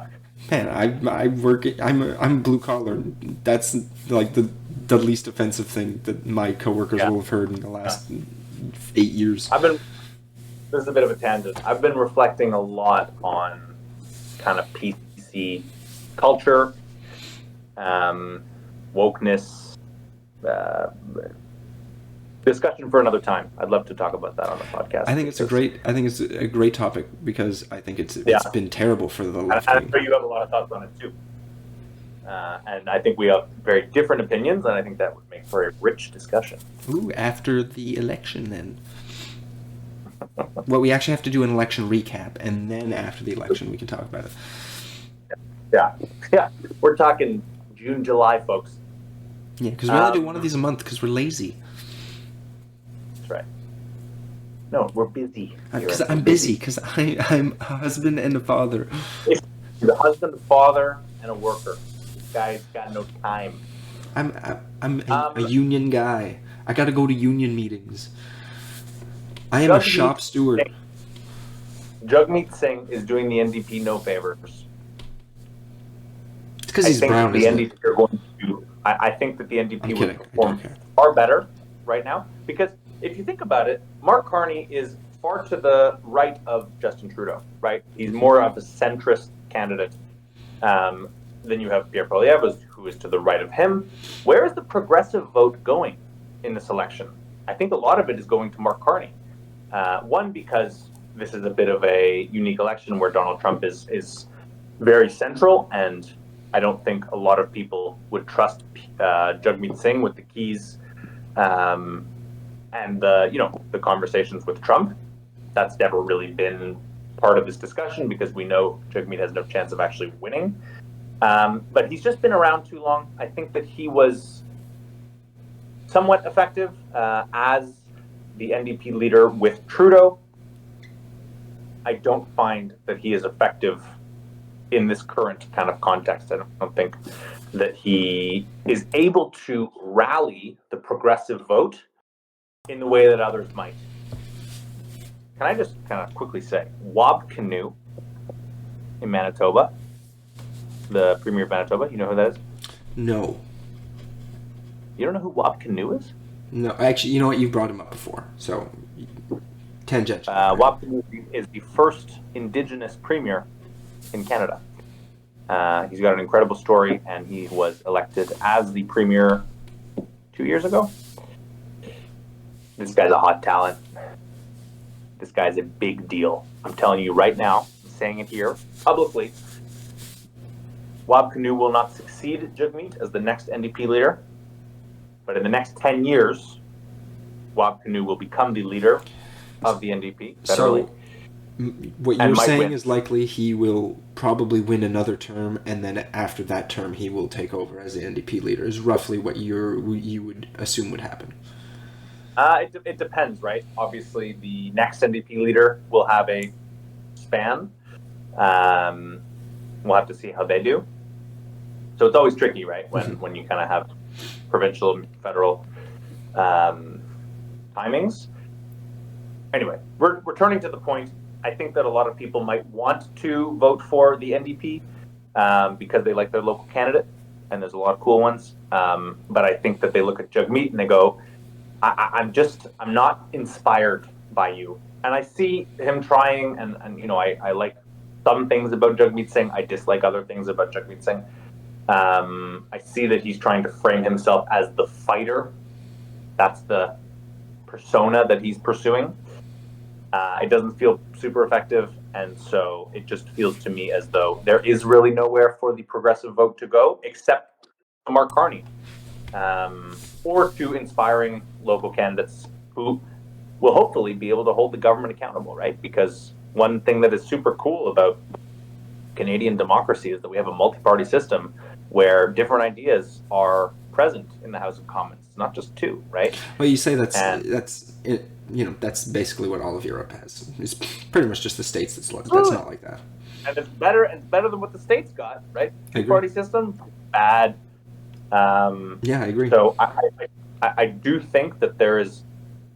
Man, I work. I'm blue collar. That's like the least offensive thing that my coworkers will have heard in the last 8 years. This is a bit of a tangent. I've been reflecting a lot on kind of PC culture, wokeness, discussion for another time. I'd love to talk about that on the podcast. I think it's a great topic because I think it's been terrible for the left. I'm sure you have a lot of thoughts on it too. And I think we have very different opinions, and I think that would make for a rich discussion. Ooh, after the election then. Well, we actually have to do an election recap, and then after the election we can talk about it. Yeah. We're talking June, July, folks. Yeah, because we only do one of these a month because we're lazy. That's right. No, we're busy. Because I'm busy. Because I'm a husband and a father. You're a husband, a father, and a worker. This guy's got no time. I'm a union guy. I got to go to union meetings. I am a shop steward. Jagmeet Singh is doing the NDP no favors. It's because he's brown. The NDP are going to. I think that the NDP would perform far better right now, because if you think about it, Mark Carney is far to the right of Justin Trudeau. Right, he's more of a centrist candidate. Then you have Pierre Poilievre, who is to the right of him. Where is the progressive vote going in this election? I think a lot of it is going to Mark Carney. One, because this is a bit of a unique election where Donald Trump is very central, and I don't think a lot of people would trust Jagmeet Singh with the keys and the conversations with Trump. That's never really been part of this discussion because we know Jagmeet has no chance of actually winning. But he's just been around too long. I think that he was somewhat effective as the NDP leader with Trudeau. I don't find that he is effective in this current kind of context. I don't think that he is able to rally the progressive vote in the way that others might. Can I just kind of quickly say, Wab Kinew in Manitoba, the Premier of Manitoba, you know who that is? No. You don't know who Wab Kinew is? No, actually, you know what? You've brought him up before, so tangential. Wab Kinew is the first Indigenous Premier in Canada. He's got an incredible story, and he was elected as the Premier 2 years ago. This guy's a hot talent. This guy's a big deal. I'm telling you right now, I'm saying it here publicly, Wab Kinew will not succeed Jagmeet as the next NDP leader, but in the next 10 years, Wab Kinew will become the leader of the NDP federally. So, what you're saying is likely he will probably win another term, and then after that term, he will take over as the NDP leader. Is roughly what you would assume would happen. It depends, right? Obviously, the next NDP leader will have a span. We'll have to see how they do. So it's always tricky, right? When you kind of have provincial and federal timings. Anyway, we're turning to the point. I think that a lot of people might want to vote for the NDP because they like their local candidate, and there's a lot of cool ones. But I think that they look at Jagmeet and they go, I'm not inspired by you. And I see him trying, and I like some things about Jagmeet Singh. I dislike other things about Jagmeet Singh. I see that he's trying to frame himself as the fighter. That's the persona that he's pursuing. It doesn't feel super effective, And so it just feels to me as though there is really nowhere for the progressive vote to go except to Mark Carney, or to inspiring local candidates who will hopefully be able to hold the government accountable, right? Because one thing that is super cool about Canadian democracy is that we have a multi-party system where different ideas are present in the House of Commons, not just two, right? Well, you say that's And it. That's basically what all of Europe has. It's pretty much just the states that's not like that. And it's better than what the states got, right? Two-party system, bad. Yeah, I agree. So I do think that there is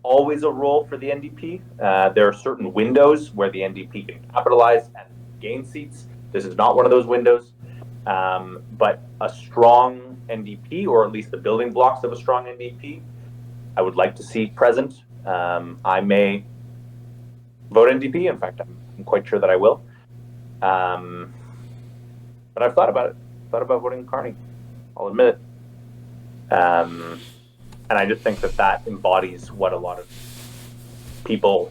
always a role for the NDP. There are certain windows where the NDP can capitalize and gain seats. This is not one of those windows. But a strong NDP, or at least the building blocks of a strong NDP, I would like to see present. I may vote NDP. In fact, I'm quite sure that I will. But I've thought about it. Thought about voting Carney. I'll admit it. And I just think that embodies what a lot of people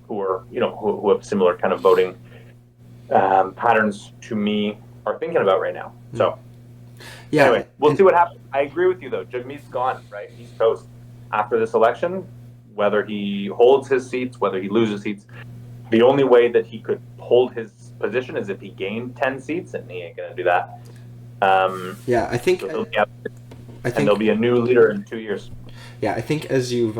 who are, who have similar kind of voting patterns to me are thinking about right now. So, yeah. Anyway, we'll see what happens. I agree with you, though. Jagmeet's gone, right? He's toast after this election. Whether he holds his seats, whether he loses seats, the only way that he could hold his position is if he gained 10 seats, and he ain't going to do that. I think. So I think there'll be a new leader in 2 years. Yeah, I think as you've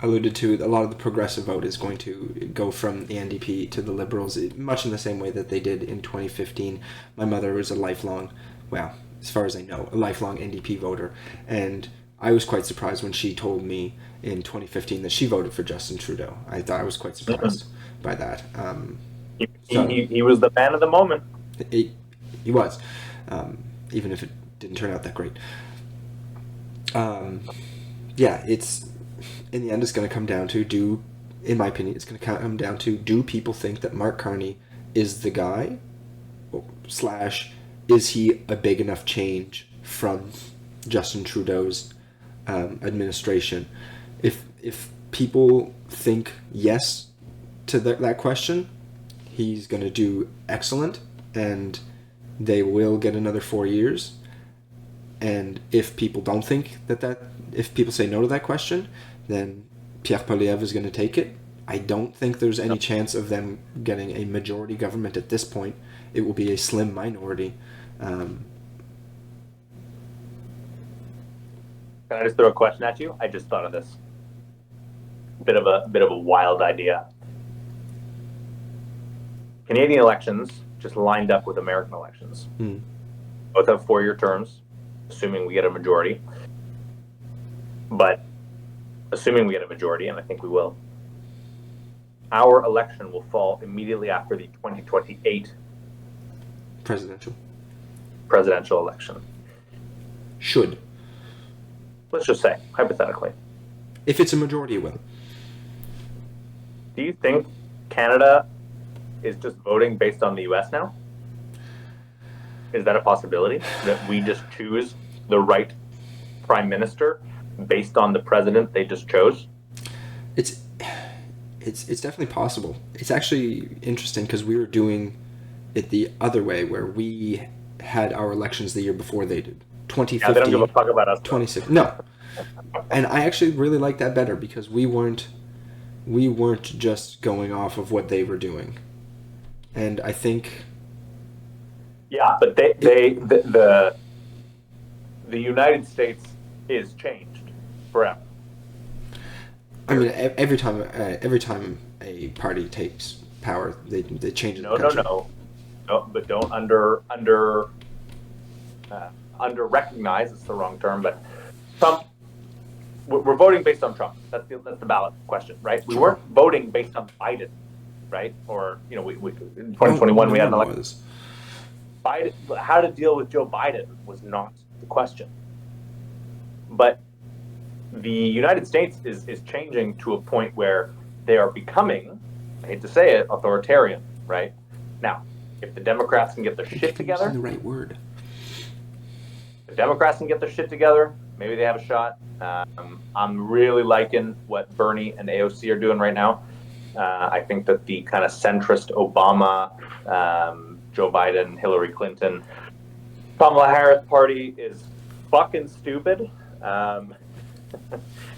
alluded to, a lot of the progressive vote is going to go from the NDP to the Liberals, much in the same way that they did in 2015. My mother was a lifelong, well, as far as I know, a lifelong NDP voter, and I was quite surprised when she told me in 2015 that she voted for Justin Trudeau. I was quite surprised by that. He was the man of the moment. He was, even if it didn't turn out that great. It's in the end, it's going to come down to in my opinion, it's going to come down to, do people think that Mark Carney is the guy, / is he a big enough change from Justin Trudeau's administration? If people think yes to that question, he's going to do excellent, and they will get another 4 years. And if people don't think if people say no to that question, then Pierre Poilievre is going to take it. I don't think there's any chance of them getting a majority government at this point. It will be a slim minority. Can I just throw a question at you? I just thought of this. Bit of a wild idea. Canadian elections just lined up with American elections. Both have 4-year terms, assuming we get a majority. But assuming we get a majority, and I think we will, our election will fall immediately after the 2028 presidential election. Should. Let's just say, hypothetically. If it's a majority, it will. Do you think Canada is just voting based on the U.S. now? Is that a possibility? That we just choose the right prime minister based on the president they just chose? It's definitely possible. It's actually interesting because we were doing it the other way, where we had our elections the year before they did. 2015. Yeah, they don't give a fuck about us. 26. No. And I actually really like that better, because we weren't just going off of what they were doing. And I think. Yeah, but the United States is changed forever. I mean, every time a party takes power, they change the country. No, but don't under recognize, it's the wrong term, but Trump. We're voting based on Trump. That's the ballot question, right? We weren't voting based on Biden, right? Or we in 2021 we had an election. Biden, how to deal with Joe Biden was not the question. But the United States is changing to a point where they are becoming, I hate to say it, authoritarian, right? Now, if the Democrats can get their shit together, the right word. If Democrats can get their shit together, maybe they have a shot. I'm really liking what Bernie and AOC are doing right now. I think that the kind of centrist Obama, Joe Biden, Hillary Clinton, Kamala Harris party is fucking stupid, and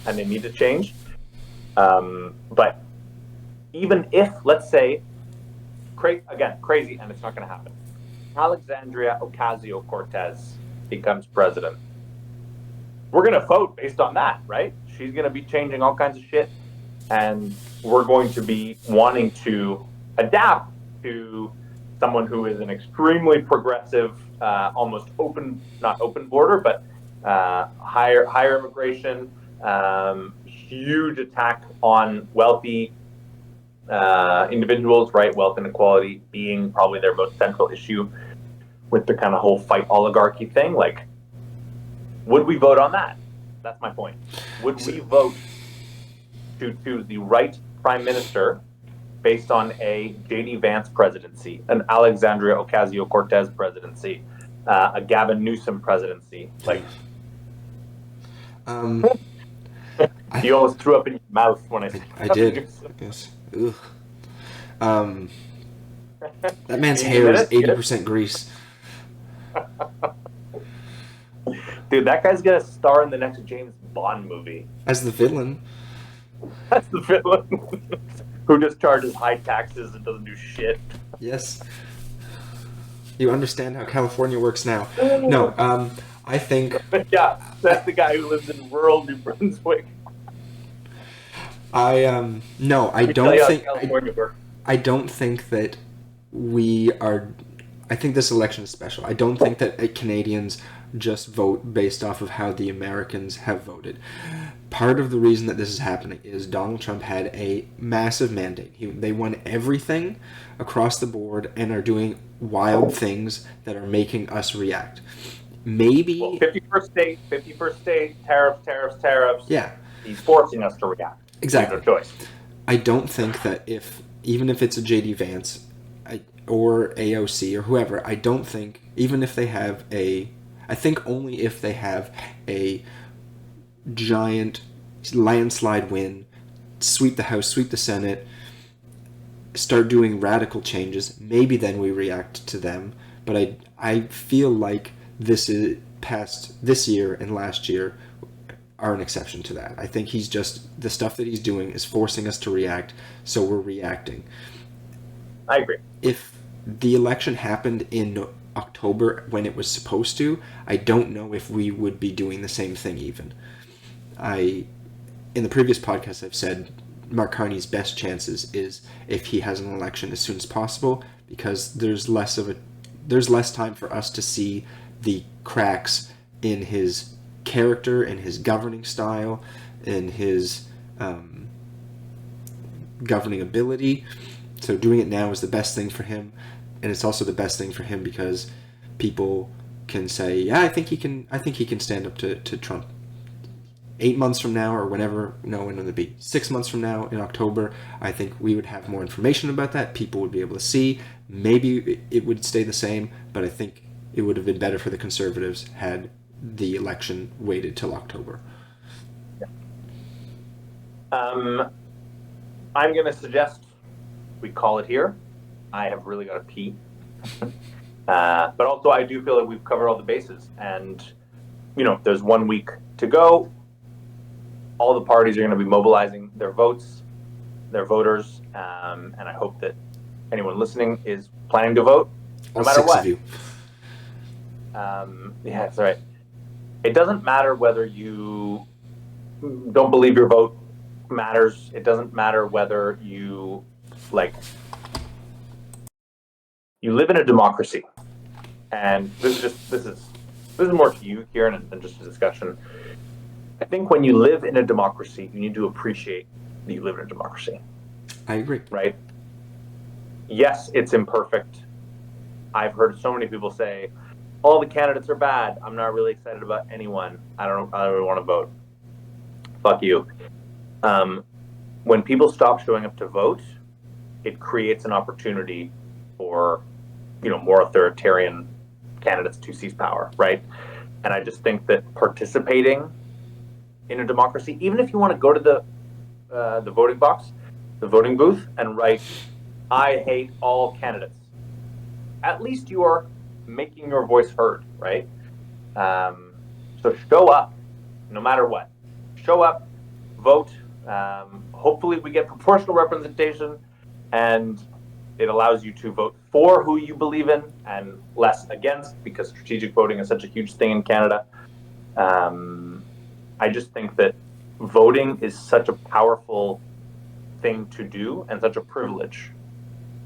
they need to change. But even if, let's say, crazy, and it's not going to happen, Alexandria Ocasio-Cortez becomes president, we're going to vote based on that, right? She's going to be changing all kinds of shit, and we're going to be wanting to adapt to someone who is an extremely progressive, almost not open border, but higher immigration, huge attack on wealthy individuals, right? Wealth inequality being probably their most central issue with the kind of whole fight oligarchy thing. Like, would we vote on that? That's my point. Would we vote to choose the right prime minister based on a J.D. Vance presidency, an Alexandria Ocasio-Cortez presidency, a Gavin Newsom presidency? Like, you almost threw up in your mouth when I said I did. Yes. Ugh. That man's hair is 80% grease. Dude, that guy's gonna star in the next James Bond movie. As the villain. That's the villain. Who just charges high taxes and doesn't do shit. Yes. You understand how California works now. No, I think... Yeah, that's the guy who lives in rural New Brunswick. I don't think that we are... I think this election is special. I don't think that Canadians just vote based off of how the Americans have voted. Part of the reason that this is happening is Donald Trump had a massive mandate. They won everything across the board and are doing wild things that are making us react. Maybe... Well, 51st state, tariffs. Yeah. He's forcing us to react. Exactly. No choice. I don't think that even if it's a J.D. Vance or AOC or whoever, I don't think, even if they have I think only if they have a giant landslide win, sweep the House, sweep the Senate, start doing radical changes, maybe then we react to them. But I feel like this year and last year are an exception to that. I think the stuff that he's doing is forcing us to react, so we're reacting. I agree. If the election happened in October when it was supposed to, I don't know if we would be doing the same thing even. In the previous podcast, I've said Mark Carney's best chances is if he has an election as soon as possible, because there's less time for us to see the cracks in his character, in his governing style, in his governing ability. So doing it now is the best thing for him, and it's also the best thing for him because people can say, yeah, I think he can stand up to Trump. 8 months from now, or whenever, when would it be? 6 months from now, in October, I think we would have more information about that. People would be able to see. Maybe it would stay the same, but I think it would have been better for the Conservatives had the election waited till October. I'm going to suggest we call it here. I have really got to pee. But also, I do feel like we've covered all the bases. And, there's 1 week to go. All the parties are going to be mobilizing their votes, their voters. And I hope that anyone listening is planning to vote, no matter what. Of you. Yeah, that's right. It doesn't matter whether you don't believe your vote matters. It doesn't matter whether you live in a democracy. And this is more to you, Kieran, than just a discussion. I think when you live in a democracy, you need to appreciate that you live in a democracy. I agree. Right? Yes, it's imperfect. I've heard so many people say, all the candidates are bad. I'm not really excited about anyone. I don't really want to vote. Fuck you. When people stop showing up to vote, it creates an opportunity for, more authoritarian candidates to seize power, right? And I just think that participating in a democracy, even if you want to go to the voting box, the voting booth and write, "I hate all candidates." At least you are making your voice heard, right? So show up, no matter what. Show up, vote. Hopefully we get proportional representation, and it allows you to vote for who you believe in and less against, because strategic voting is such a huge thing in Canada. I just think that voting is such a powerful thing to do and such a privilege,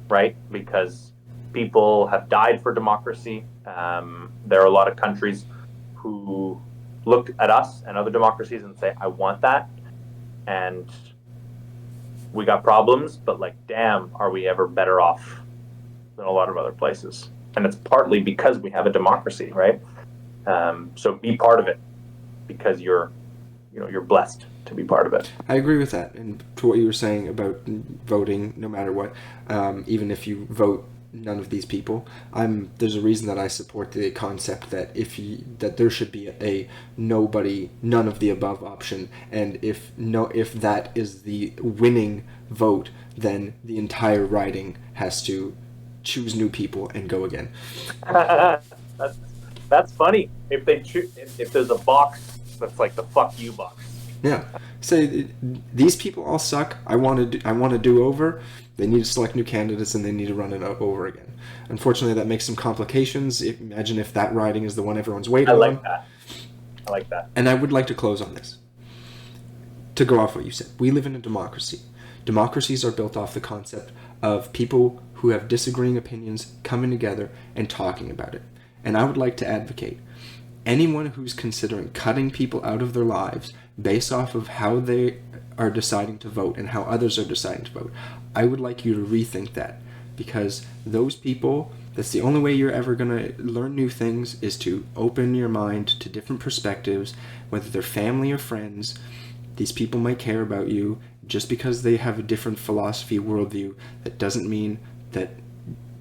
right? Because people have died for democracy. There are a lot of countries who look at us and other democracies and say, I want that. And we got problems, but like, damn, are we ever better off than a lot of other places? And it's partly because we have a democracy, right? So be part of it, because you're blessed to be part of it. I agree with that, and to what you were saying about voting, no matter what, even if you vote none of these people, there's a reason that I support the concept that that there should be a nobody, none of the above option, and if that is the winning vote, then the entire riding has to choose new people and go again. That's funny. If there's a box that's like the fuck you box. Yeah. Say these people all suck. I want to do over. They need to select new candidates and they need to run it over again. Unfortunately, that makes some complications. Imagine if that riding is the one everyone's waiting on. I like that. And I would like to close on this. To go off what you said, we live in a democracy. Democracies are built off the concept of people who have disagreeing opinions coming together and talking about it. And I would like to advocate anyone who's considering cutting people out of their lives based off of how they are deciding to vote and how others are deciding to vote. I would like you to rethink that, because those people, that's the only way you're ever going to learn new things, is to open your mind to different perspectives, whether they're family or friends. These people might care about you. Just because they have a different philosophy, worldview, that doesn't mean that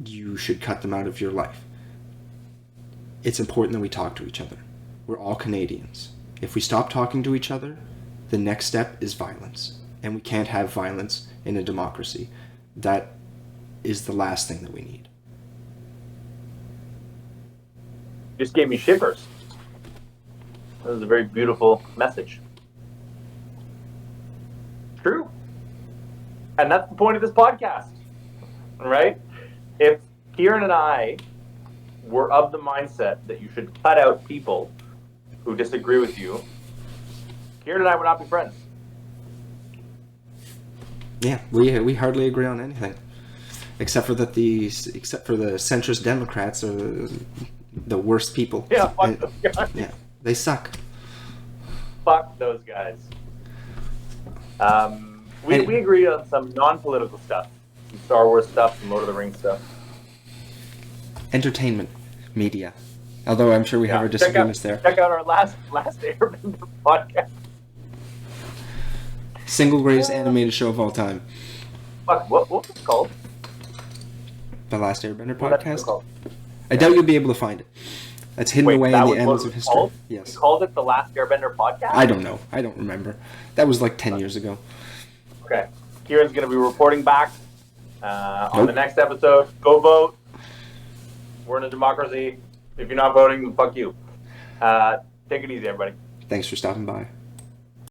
you should cut them out of your life. It's important that we talk to each other. We're all Canadians. If we stop talking to each other, the next step is violence. And we can't have violence in a democracy. That is the last thing that we need. Just gave me shivers. That was a very beautiful message. True. And that's the point of this podcast, right? If Kieran and I were of the mindset that you should cut out people who disagree with you, Kieran and I would not be friends. Yeah, we hardly agree on anything, except for the centrist Democrats are the worst people. Yeah, fuck those guys. Yeah, they suck. Fuck those guys. We agreed on some non-political stuff, some Star Wars stuff, some Lord of the Rings stuff. Entertainment, media. Although I'm sure we have our disagreements there. Check out our last Airbender podcast. Single greatest animated show of all time. Fuck, what was it called? The Last Airbender podcast? I doubt you'll be able to find it. That's hidden away in the annals of history. Called? Yes. You called it the Last Airbender podcast? I don't know. I don't remember. That was like 10 years ago. Okay. Kieran's going to be reporting back on the next episode. Go vote. We're in a democracy. If you're not voting, then fuck you. Take it easy, everybody. Thanks for stopping by.